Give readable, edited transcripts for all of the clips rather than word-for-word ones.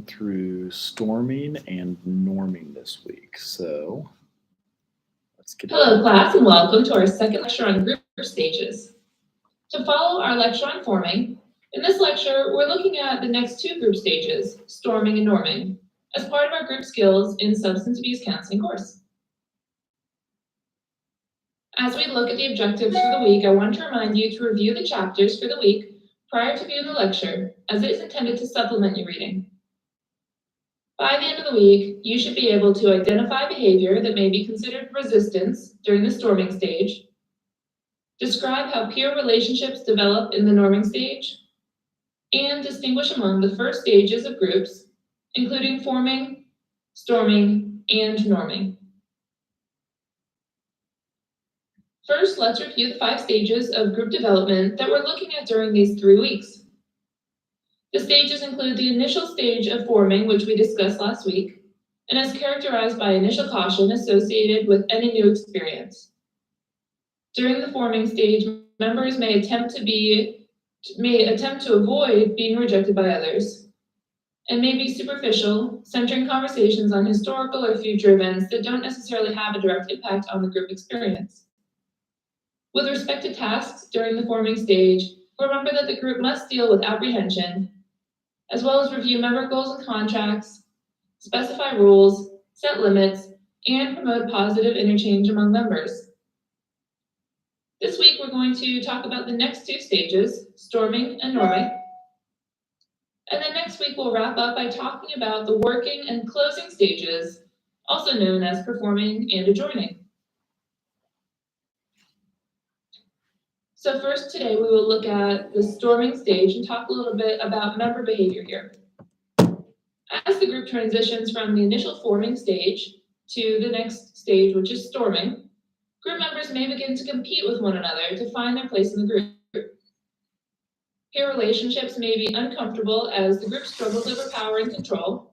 going through storming and norming this week. So let's get Hello, class, and welcome to our second lecture on group stages. To follow our lecture on forming, in this lecture, we're looking at the next two group stages, storming and norming, as part of our group skills in substance abuse counseling course. As we look at the objectives for the week, I want to remind you to review the chapters for the week prior to viewing the lecture, as it is intended to supplement your reading. By the end of the week, you should be able to identify behavior that may be considered resistance during the storming stage, describe how peer relationships develop in the norming stage, and distinguish among the first stages of groups, including forming, storming, and norming. First, let's review the 5 stages of group development that we're looking at during these 3 weeks. The stages include the initial stage of forming, which we discussed last week, and is characterized by initial caution associated with any new experience. During the forming stage, members may attempt to avoid being rejected by others, and may be superficial, centering conversations on historical or future events that don't necessarily have a direct impact on the group experience. With respect to tasks during the forming stage, remember that the group must deal with apprehension, as well as review member goals and contracts, specify rules, set limits, and promote positive interchange among members. This week, we're going to talk about the next 2 stages, storming and norming. And then next week, we'll wrap up by talking about the working and closing stages, also known as performing and adjoining. So first today, we will look at the storming stage and talk a little bit about member behavior here. As the group transitions from the initial forming stage to the next stage, which is storming, group members may begin to compete with one another to find their place in the group. Peer relationships may be uncomfortable as the group struggles over power and control,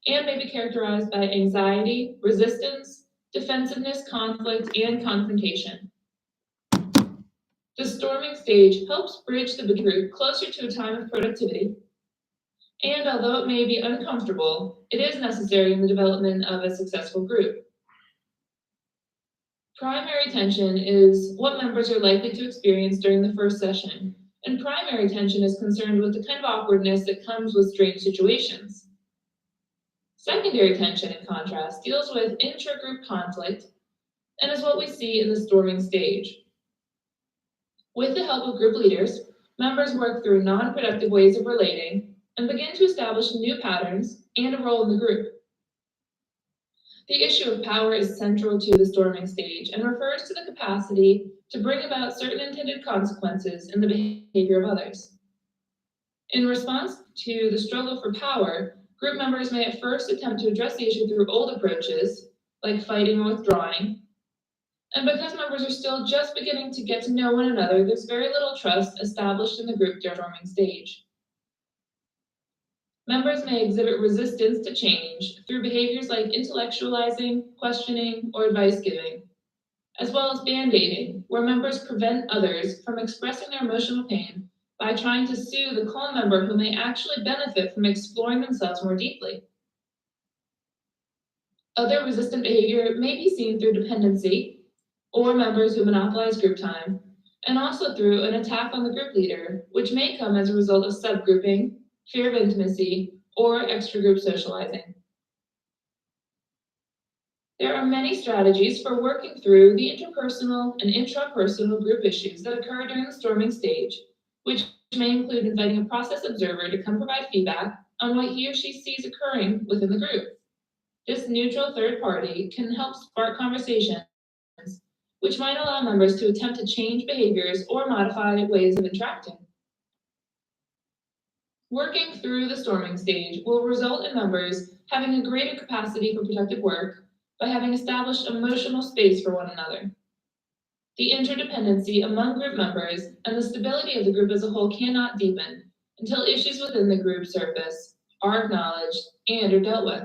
and may be characterized by anxiety, resistance, defensiveness, conflict, and confrontation. The storming stage helps bridge the group closer to a time of productivity, and although it may be uncomfortable, it is necessary in the development of a successful group. Primary tension is what members are likely to experience during the first session, and primary tension is concerned with the kind of awkwardness that comes with strange situations. Secondary tension, in contrast, deals with intra-group conflict and is what we see in the storming stage. With the help of group leaders, members work through non-productive ways of relating and begin to establish new patterns and a role in the group. The issue of power is central to the storming stage and refers to the capacity to bring about certain intended consequences in the behavior of others. In response to the struggle for power, group members may at first attempt to address the issue through old approaches, like fighting or withdrawing. And because members are still just beginning to get to know one another, there's very little trust established in the group during the storming stage. Members may exhibit resistance to change through behaviors like intellectualizing, questioning, or advice giving, as well as band-aiding, where members prevent others from expressing their emotional pain by trying to soothe a calm member who may actually benefit from exploring themselves more deeply. Other resistant behavior may be seen through dependency, or members who monopolize group time, and also through an attack on the group leader, which may come as a result of subgrouping, fear of intimacy, or extra-group socializing. There are many strategies for working through the interpersonal and intrapersonal group issues that occur during the storming stage, which may include inviting a process observer to come provide feedback on what he or she sees occurring within the group. This neutral third party can help spark conversations, which might allow members to attempt to change behaviors or modify ways of interacting. Working through the storming stage will result in members having a greater capacity for productive work by having established emotional space for one another. The interdependency among group members and the stability of the group as a whole cannot deepen until issues within the group surface, are acknowledged, and are dealt with.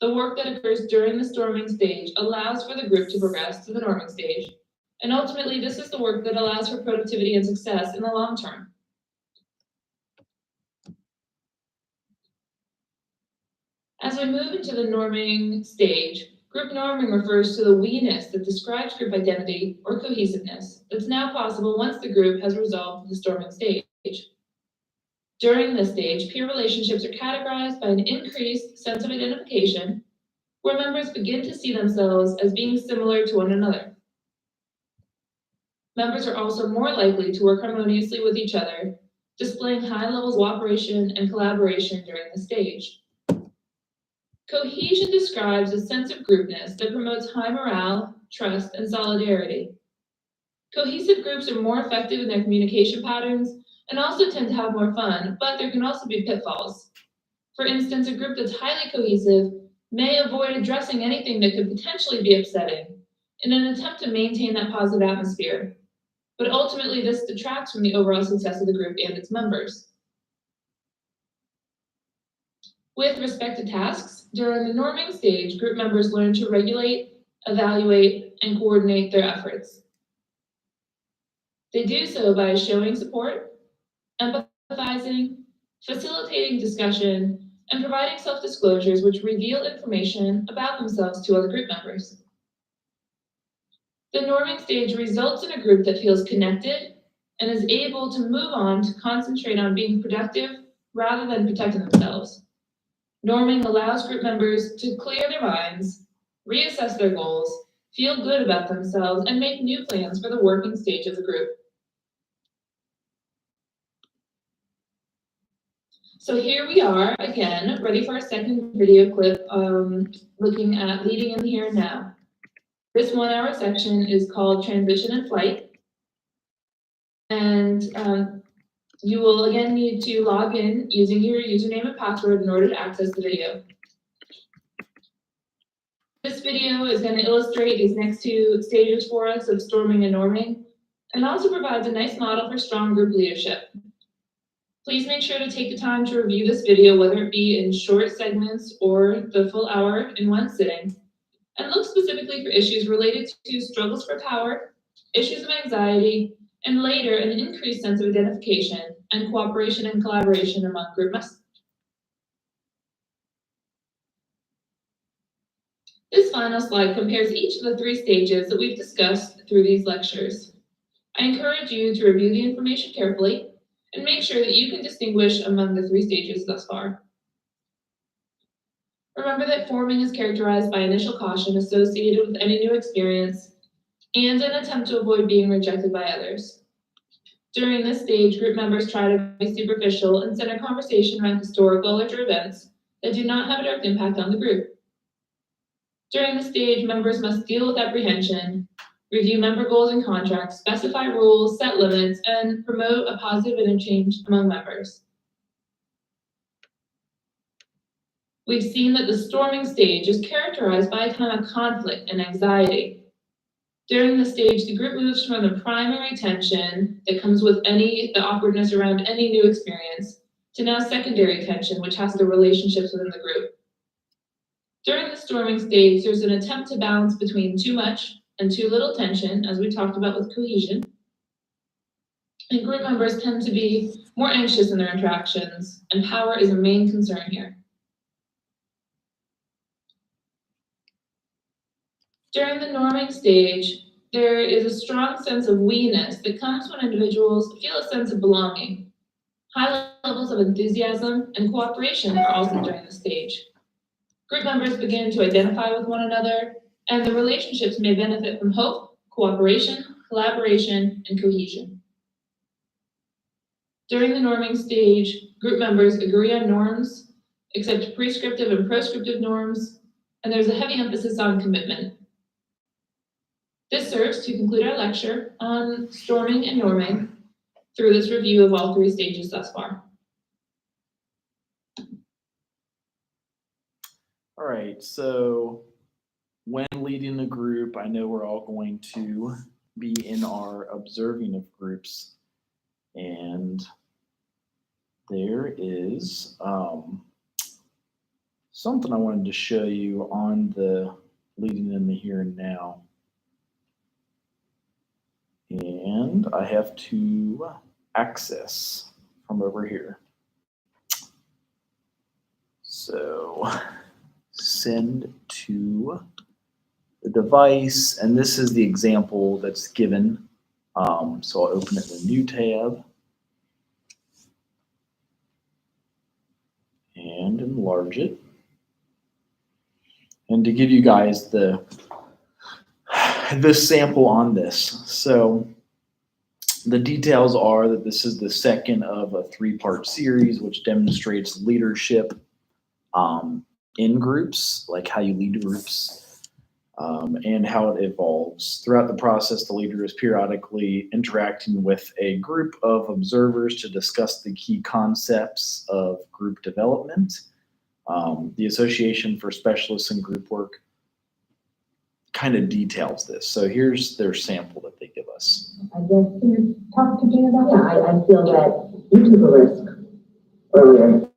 The work that occurs during the storming stage allows for the group to progress to the norming stage, and ultimately this is the work that allows for productivity and success in the long term. As we move into the norming stage, group norming refers to the we-ness that describes group identity or cohesiveness that's now possible once the group has resolved the storming stage. During this stage, peer relationships are categorized by an increased sense of identification, where members begin to see themselves as being similar to one another. Members are also more likely to work harmoniously with each other, displaying high levels of cooperation and collaboration during the stage. Cohesion describes a sense of groupness that promotes high morale, trust, and solidarity. Cohesive groups are more effective in their communication patterns and also tend to have more fun, but there can also be pitfalls. For instance, a group that's highly cohesive may avoid addressing anything that could potentially be upsetting in an attempt to maintain that positive atmosphere. But ultimately, this detracts from the overall success of the group and its members. With respect to tasks, during the norming stage, group members learn to regulate, evaluate, and coordinate their efforts. They do so by showing support, empathizing, facilitating discussion, and providing self-disclosures which reveal information about themselves to other group members. The norming stage results in a group that feels connected and is able to move on to concentrate on being productive rather than protecting themselves. Norming allows group members to clear their minds, reassess their goals, feel good about themselves, and make new plans for the working stage of the group. So here we are again, ready for our second video clip, looking at leading in the here and now. This 1 hour section is called Transition and Flight. And you will again need to log in using your username and password in order to access the video. This video is going to illustrate these next two stages for us of storming and norming, and also provides a nice model for strong group leadership. Please make sure to take the time to review this video, whether it be in short segments or the full hour in one sitting, and look specifically for issues related to struggles for power, issues of anxiety, and later an increased sense of identification and cooperation and collaboration among group members. This final slide compares each of the 3 stages that we've discussed through these lectures. I encourage you to review the information carefully and make sure that you can distinguish among the 3 stages thus far. Remember that forming is characterized by initial caution associated with any new experience and an attempt to avoid being rejected by others. During this stage, group members try to be superficial and center conversation around historical or events that do not have a direct impact on the group. During this stage, members must deal with apprehension, review member goals and contracts, specify rules, set limits, and promote a positive interchange among members. We've seen that the storming stage is characterized by a time of conflict and anxiety. During this stage, the group moves from the primary tension that comes with the awkwardness around any new experience to now secondary tension, which has the relationships within the group. During the storming stage, there's an attempt to balance between too much and too little tension, as we talked about with cohesion. And group members tend to be more anxious in their interactions, and power is a main concern here. During the norming stage, there is a strong sense of we-ness that comes when individuals feel a sense of belonging. High levels of enthusiasm and cooperation are also during this stage. Group members begin to identify with one another, and the relationships may benefit from hope, cooperation, collaboration, and cohesion. During the norming stage, group members agree on norms, accept prescriptive and proscriptive norms, and there's a heavy emphasis on commitment. This serves to conclude our lecture on storming and norming through this review of all 3 stages thus far. All right, so when leading a group, I know we're all going to be in our observing of groups, and there is something I wanted to show you on the leading in the here and now. And I have to access from over here. So send to the device, and this is the example that's given. So I'll open it in a new tab and enlarge it. And to give you guys the sample on this. So the details are that this is the second of a 3-part series, which demonstrates leadership in groups, like how you lead groups, and how it evolves. Throughout the process, the leader is periodically interacting with a group of observers to discuss the key concepts of group development. The Association for Specialists in Group Work kind of details this. So here's their sample that they give us. I guess, can you talk to Jane about that? Yeah, I feel that you took a risk earlier.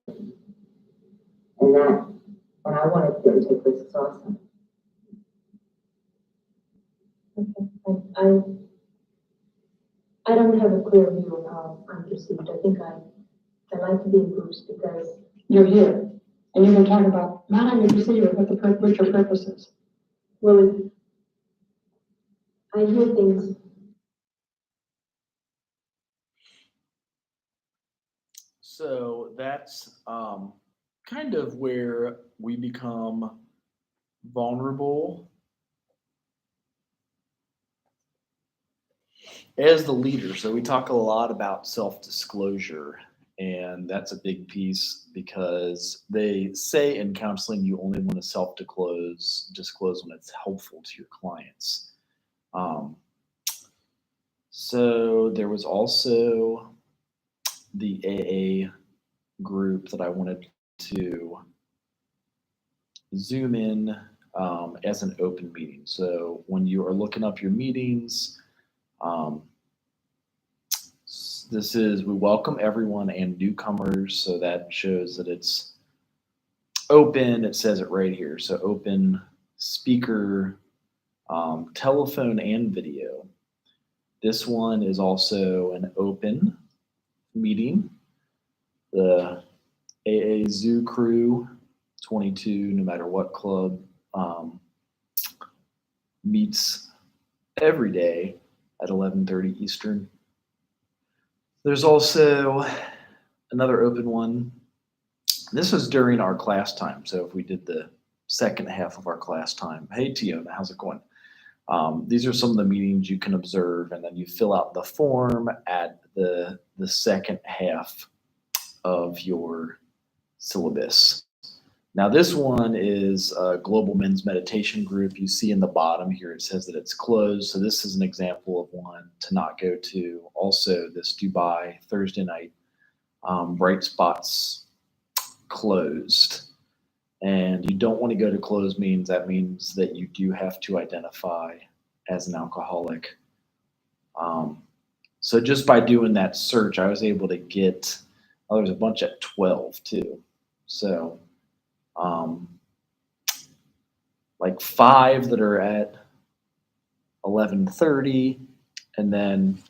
And I wanted to take risks also. Okay. I don't have a clear view of how I'm perceived. I think I like to be in groups because You're here, and you're gonna talk about, not how you perceive it, but what your purpose is. well, I hear things. So that's kind of where we become vulnerable as the leader. So we talk a lot about self-disclosure, and that's a big piece because they say in counseling you only want to disclose when it's helpful to your clients. So there was also the AA group that I wanted to zoom in as an open meeting. So when you are looking up your meetings, this is, we welcome everyone and newcomers. So that shows that it's open. It says it right here. So open speaker, telephone and video. This one is also an open meeting. The AA Zoo Crew 22, no matter what club, meets every day at 11:30 Eastern. There's also another open one. This was during our class time. So if we did the second half of our class time, hey Tiona, how's it going? These are some of the meetings you can observe, and then you fill out the form at the second half of your syllabus. Now this one is a Global Men's Meditation Group. You see in the bottom here, it says that it's closed. So this is an example of one to not go to. Also this Dubai Thursday night, Bright Spots closed. And you don't want to go to closed meetings. That means that you do have to identify as an alcoholic. So just by doing that search, I was able to get, there's a bunch at 12 too. So like 5 that are at 11:30, and then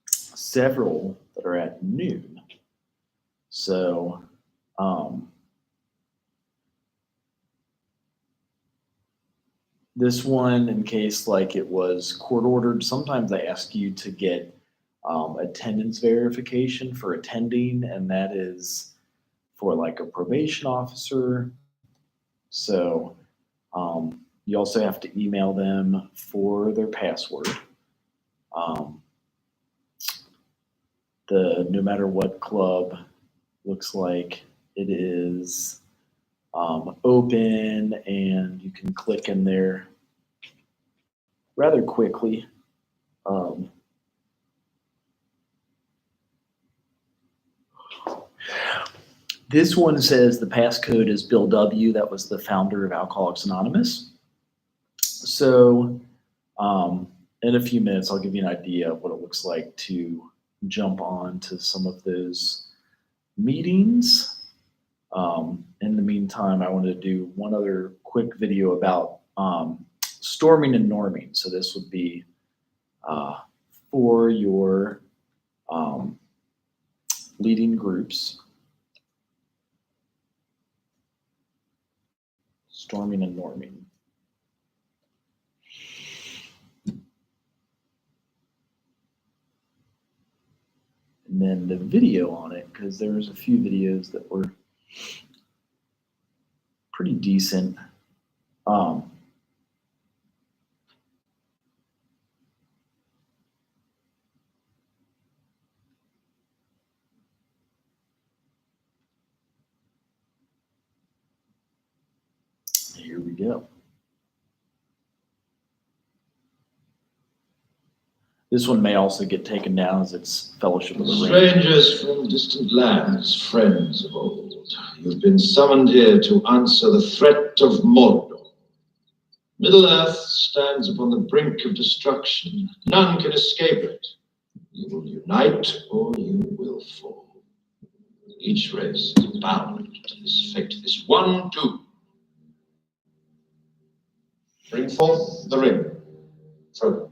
several that are at noon. So this one, in case like it was court ordered, sometimes they ask you to get attendance verification for attending, and that is for like a probation officer. So you also have to email them for their password. The No Matter What Club looks like it is open, and you can click in there rather quickly. This one says the passcode is Bill W. That was the founder of Alcoholics Anonymous. So in a few minutes, I'll give you an idea of what it looks like to jump on to some of those meetings. In the meantime, I wanted to do one other quick video about storming and norming. So this would be for your leading groups. storming and norming. And then the video on it, because there was a few videos that were pretty decent. Here we go. This one may also get taken down as it's Fellowship of the Ring. Strangers from distant lands, friends of old, you've been summoned here to answer the threat of Mordor. Middle-earth stands upon the brink of destruction. None can escape it. You will unite or you will fall. Each race is bound to this fate, this one doom. Bring forth the ring. Frodo.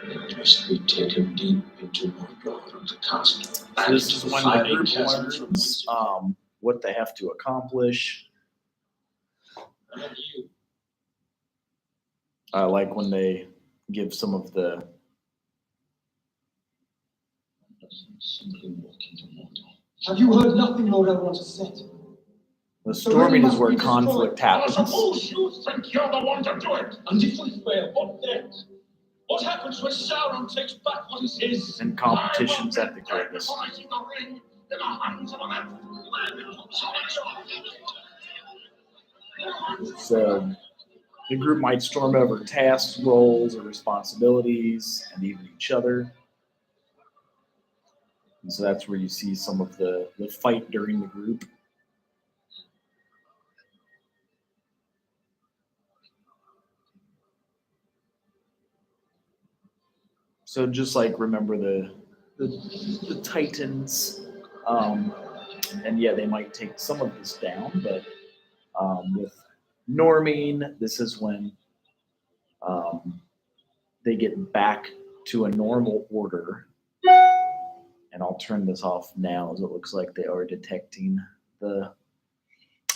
It must be taken deep into Mordor and cast So back this to is the when the fiery group chasm from learns whence what they have to accomplish. and you. I like when they give some of the Simply walk into Mordor. Have you heard nothing Lord Elrond has said? the storming is where must be destroyed. conflict happens. Suppose you think you're the one to do it. And if we fail, what then? What happens when Sauron takes back what is his? And competitions at the greatest. Fighting the ring in the hands of an elf. So the group might storm over tasks, roles, or responsibilities, and even each other. And so that's where you see some of the fight during the group. So just like remember the Titans, and yeah, they might take some of this down, but with norming, this is when they get back to a normal order. And I'll turn this off now as it looks like they are detecting the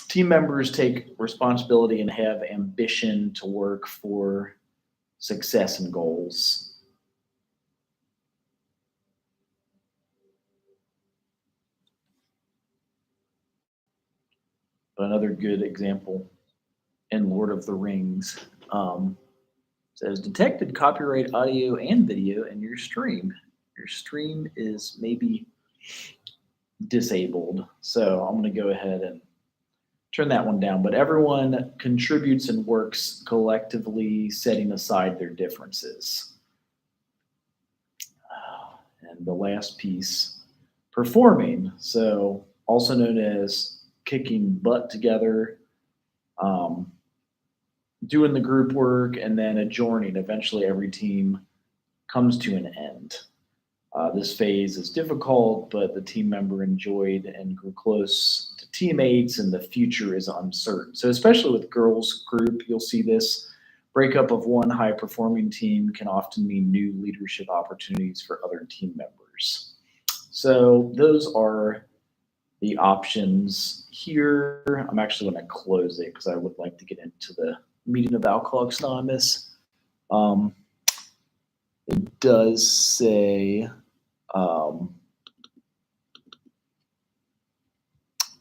team members take responsibility and have ambition to work for success and goals. But another good example in Lord of the Rings says detected copyright audio and video in your stream. Your stream is maybe disabled. So I'm going to go ahead and turn that one down. But everyone contributes and works collectively, setting aside their differences. And the last piece, performing. So also known as kicking butt together, doing the group work, and then adjourning. Eventually every team comes to an end. This phase is difficult, but the team member enjoyed and grew close to teammates, and the future is uncertain. So especially with girls group, you'll see this breakup of one high-performing team can often mean new leadership opportunities for other team members. So those are the options here. I'm actually going to close it because I would like to get into the meeting of Alcoholics Anonymous. It does say,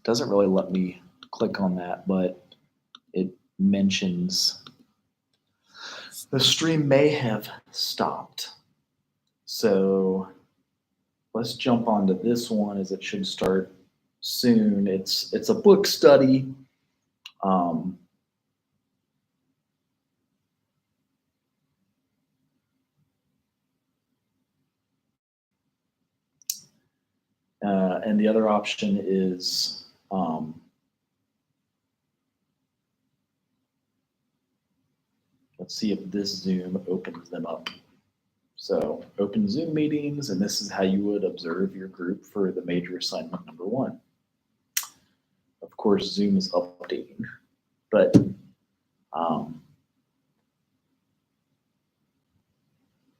doesn't really let me click on that, but it mentions the stream may have stopped. So let's jump onto this one as it should start soon. It's a book study. And the other option is let's see if this Zoom opens them up. So open Zoom meetings, and this is how you would observe your group for the major assignment number 1. Of course, Zoom is updating, but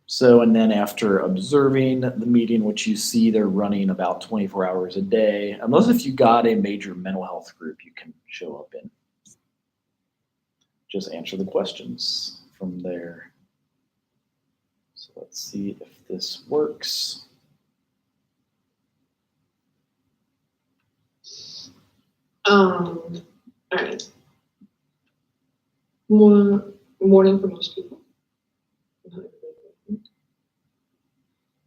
So, and then after observing the meeting, which you see they're running about 24 hours a day, unless if you got a major mental health group you can show up in. Just answer the questions from there. So let's see if this works. All right. Morning for most people.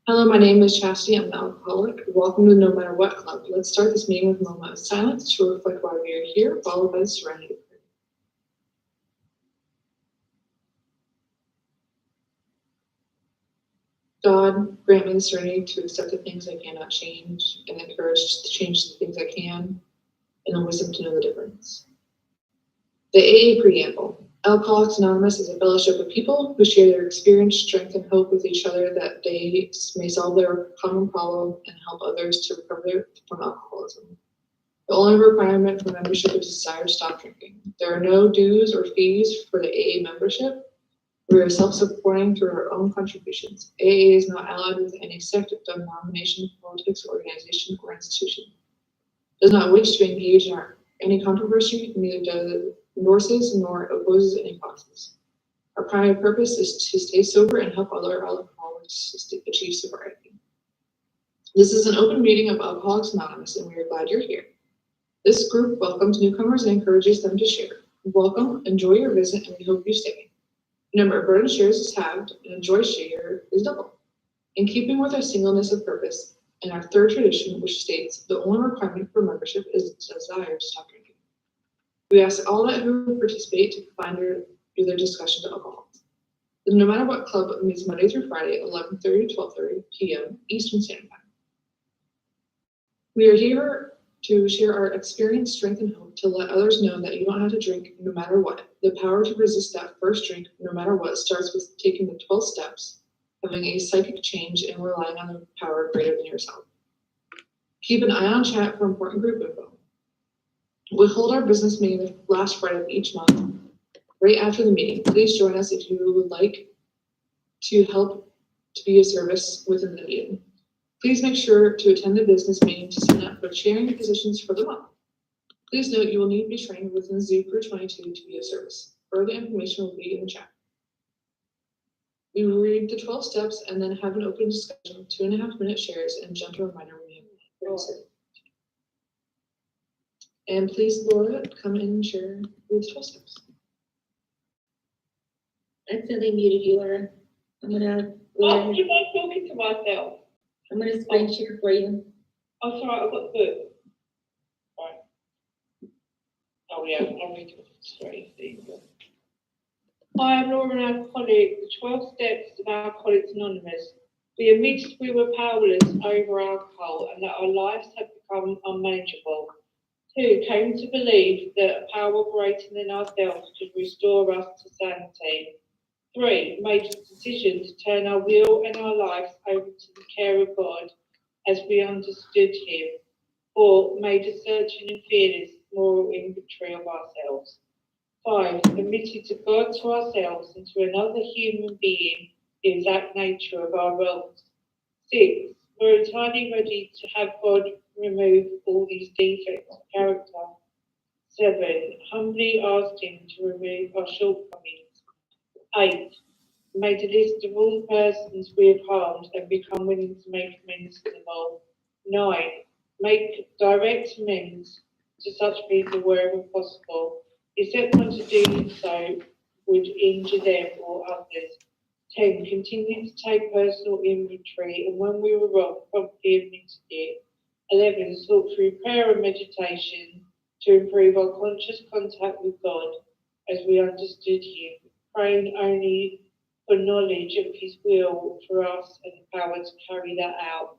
Hello, my name is Chastity. I'm an alcoholic. Welcome to the No Matter What Club. Let's start this meeting with a moment of silence to reflect why we are here, followed by the serenity prayer. God, grant me the serenity to accept the things I cannot change, and the courage to change the things I can, and the wisdom to know the difference. The AA Preamble. Alcoholics Anonymous is a fellowship of people who share their experience, strength, and hope with each other that they may solve their common problem and help others to recover from alcoholism. The only requirement for membership is desire to stop drinking. There are no dues or fees for the AA membership. We are self-supporting through our own contributions. AA is not allied with any sect, denomination, politics, organization, or institution. Does not wish to engage in any controversy, neither endorses nor opposes any causes. Our primary purpose is to stay sober and help other alcoholics achieve sobriety. This is an open meeting of Alcoholics Anonymous, and we are glad you're here. This group welcomes newcomers and encourages them to share. Welcome, enjoy your visit, and we hope you stay. The number of burden shares is halved, and a joy share is double. In keeping with our singleness of purpose and our third tradition, which states the only requirement for membership is the desire to stop drinking. We ask all that who participate to find their discussion to alcohol. The No Matter What Club meets Monday through Friday, 11:30 to 12:30 p.m. Eastern Standard Time. We are here to share our experience, strength, and hope to let others know that you don't have to drink no matter what. The power to resist that first drink, no matter what, starts with taking the 12 steps, having a psychic change, and relying on the power greater than yourself. Keep an eye on chat for important group info. We hold our business meeting the last Friday of each month, right after the meeting. Please join us if you would like to help to be of service within the meeting. Please make sure to attend the business meeting to sign up for chairing positions for the month. Please note you will need to be trained within Zuper 22 to be of service. Further information will be in the chat. We will read the 12 steps and then have an open discussion, 2.5-minute shares, and gentle reminder when we have it. And please, Laura, come in and share with 12 steps. I accidentally muted you, Laura. I'm gonna Oh, you mind talking to myself? I'm gonna screen share for you. Oh, sorry, I've got the book. Right. Oh yeah, I'll read it straight. There you go. Hi, I'm Laura, an alcoholic. The 12 steps of Alcoholics Anonymous. We admitted we were powerless over alcohol and that our lives had become unmanageable. 2, came to believe that a power greater than ourselves could restore us to sanity. 3, made a decision to turn our will and our lives over to the care of God as we understood Him. 4, made a searching and fearless moral inventory of ourselves. 5, admitted to God, to ourselves, and to another human being the exact nature of our wrongs. 6, we're entirely ready to have God remove all these defects of character. 7, humbly asked Him to remove our shortcomings. 8, made a list of all the persons we have harmed and become willing to make amends to them all. 9, make direct amends to such people wherever possible, except when to do so would injure them or others. 10, continue to take personal inventory, and when we were wrong, promptly admitted it. 11, sought through prayer and meditation to improve our conscious contact with God as we understood Him, praying only for knowledge of His will for us and the power to carry that out.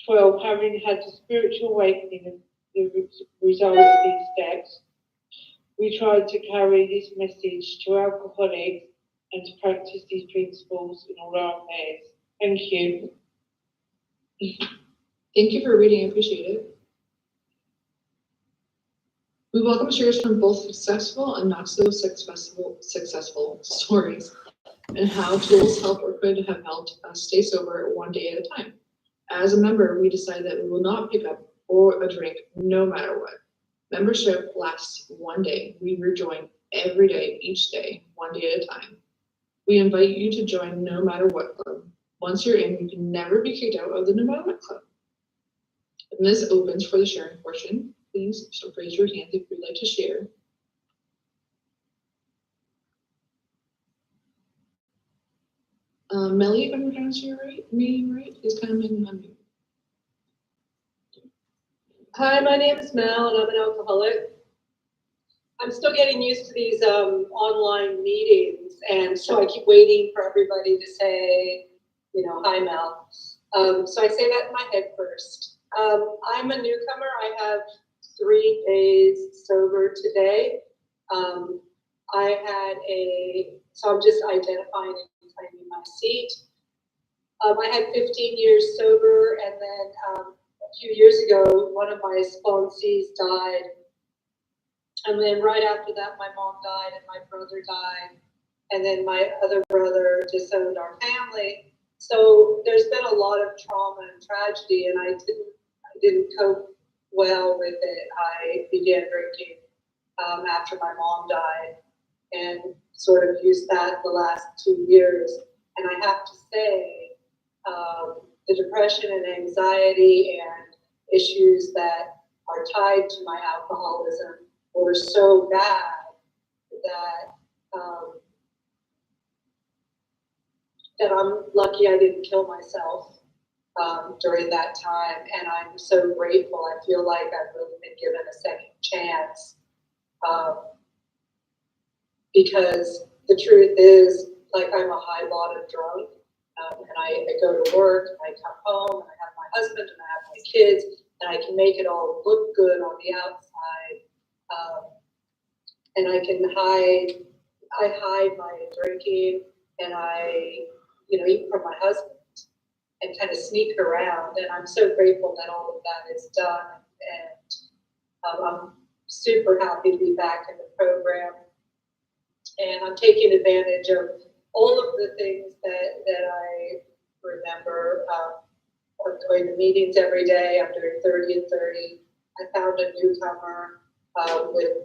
12, having had the spiritual awakening of the result of these steps, we tried to carry this message to alcoholics and to practice these principles in all our affairs. Thank you. Thank you for reading. I appreciate it. We welcome shares from both successful and not so successful stories, and how tools help or could have helped us stay sober one day at a time. As a member, we decided that we will not pick up or a drink no matter what. Membership lasts one day. We rejoin every day, each day, one day at a time. We invite you to join No Matter What Club. Once you're in, you can never be kicked out of the No Matter What Club. And this opens for the sharing portion. Please raise your hand if you'd like to share. Melly, if I'm pronouncing your name right, is coming on you. Hi, my name is Mel and I'm an alcoholic. I'm still getting used to these online meetings, and so I keep waiting for everybody to say, hi Mel. So I say that in my head first. I'm a newcomer. I have 3 days sober today. So I'm just identifying and claiming my seat. I had 15 years sober, and then a few years ago, one of my sponsees died. And then right after that, my mom died and my brother died. And then my other brother disowned our family. So there's been a lot of trauma and tragedy, and I didn't cope well with it. I began drinking after my mom died, and sort of used that the last 2 years. And I have to say, the depression and anxiety and issues that are tied to my alcoholism were so bad that I'm lucky I didn't kill myself during that time. And I'm so grateful. I feel like I've really been given a second chance, because the truth is, like, I'm a high-bottom drunk, and I go to work, and I come home, and I have my husband, and I have my kids, and I can make it all look good on the outside, and I hide my drinking, and I, eat from my husband, and kind of sneak around, and I'm so grateful that all of that is done, and I'm super happy to be back in the program. And I'm taking advantage of all of the things that I remember. I'm going to meetings every day. I'm doing 30 and 30. I found a newcomer with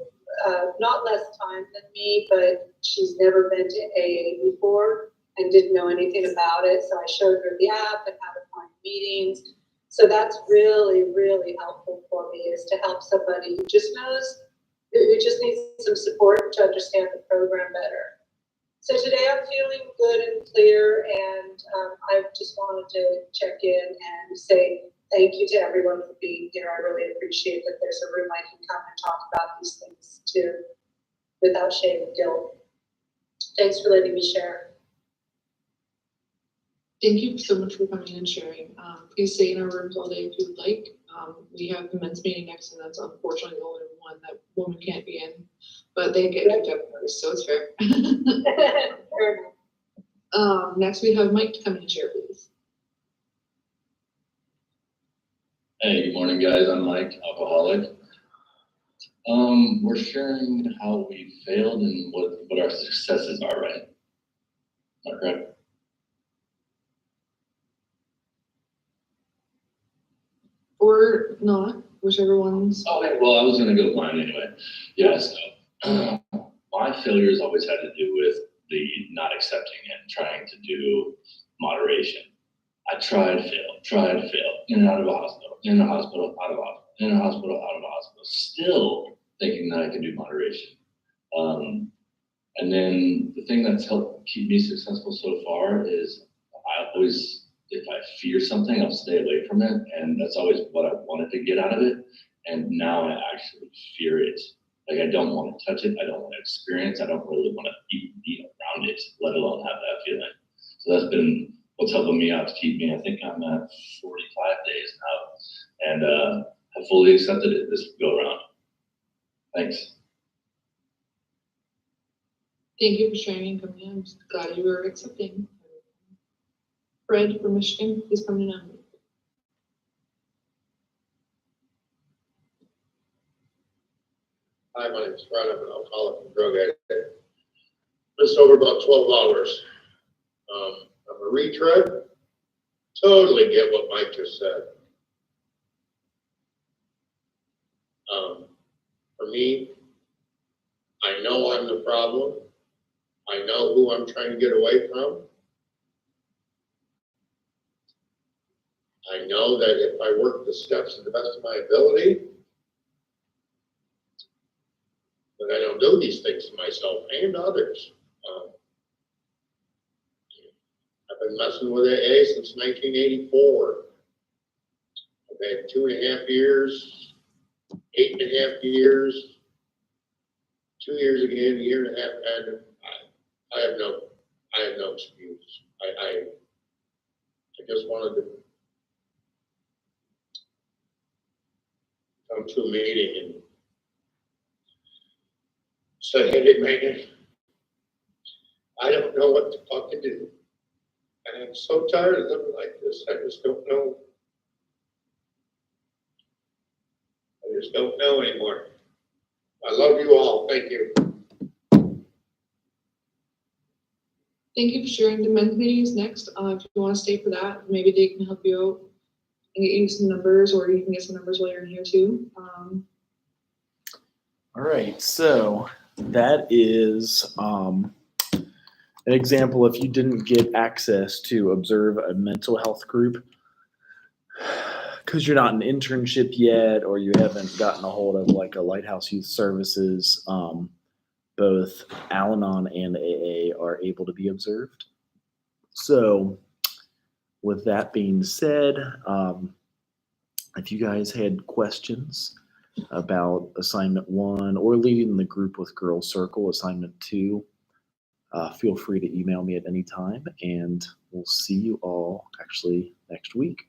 not less time than me, but she's never been to AA before and didn't know anything about it. So I showed her the app and how to find meetings. So that's really, really helpful for me, is to help somebody who just needs some support to understand the program better. So today I'm feeling good and clear, and I just wanted to check in and say thank you to everyone for being here. I really appreciate that there's a room I can come and talk about these things too, without shame and guilt. Thanks for letting me share. Thank you so much for coming and sharing. Please stay in our rooms all day if you would like. We have the men's meeting next, and that's unfortunately the only one that women can't be in, but they get picked up first, so it's fair. Fair enough. Next we have Mike to come in and share, please. Hey, good morning, guys. I'm Mike, alcoholic. We're sharing how we failed and what our successes are, right? Am I correct? Or not, whichever one's. Okay, well, I was gonna go blind anyway. Yeah, so my failures always had to do with the not accepting and trying to do moderation. I tried, failed, in and out of a hospital, in a hospital, out of a hospital, in a hospital, out of a hospital, still thinking that I can do moderation. And then the thing that's helped keep me successful so far is I always, if I fear something, I'll stay away from it. And that's always what I wanted to get out of it. And now I actually fear it. Like, I don't want to touch it. I don't want to experience. I don't really want to be around it, let alone have that feeling. So that's been what's helping me out to keep me. I think I'm at 45 days now, and I fully accepted it this go around. Thanks. Thank you for sharing and coming in. I'm just glad you were accepting. Fred from Michigan, please come in. Hi, my name's Fred. I'm an alcoholic and drug addict. Been sober about 12 hours. I'm a retread. Totally get what Mike just said. For me, I know I'm the problem. I know who I'm trying to get away from. I know that if I work the steps to the best of my ability, that I don't do these things to myself and others. I've been messing with AA since 1984. I've had 2.5 years, 8.5 years, 2 years again, 1.5 years, and I have no excuse. I just wanted to come to a meeting and say, hey, Megan, I don't know what to fucking do. And I'm so tired of living like this. I just don't know. I just don't know anymore. I love you all. Thank you. Thank you for sharing. The men's meeting is next. If you want to stay for that, maybe they can help you out and get you some numbers, or you can get some numbers while you're in here too. All right, so that is an example. If you didn't get access to observe a mental health group because you're not in internship yet, or you haven't gotten a hold of like a Lighthouse Youth Services, both Al-Anon and AA are able to be observed. So with that being said, if you guys had questions about assignment 1 or leading the group with Girls Circle assignment 2, feel free to email me at any time, and we'll see you all actually next week.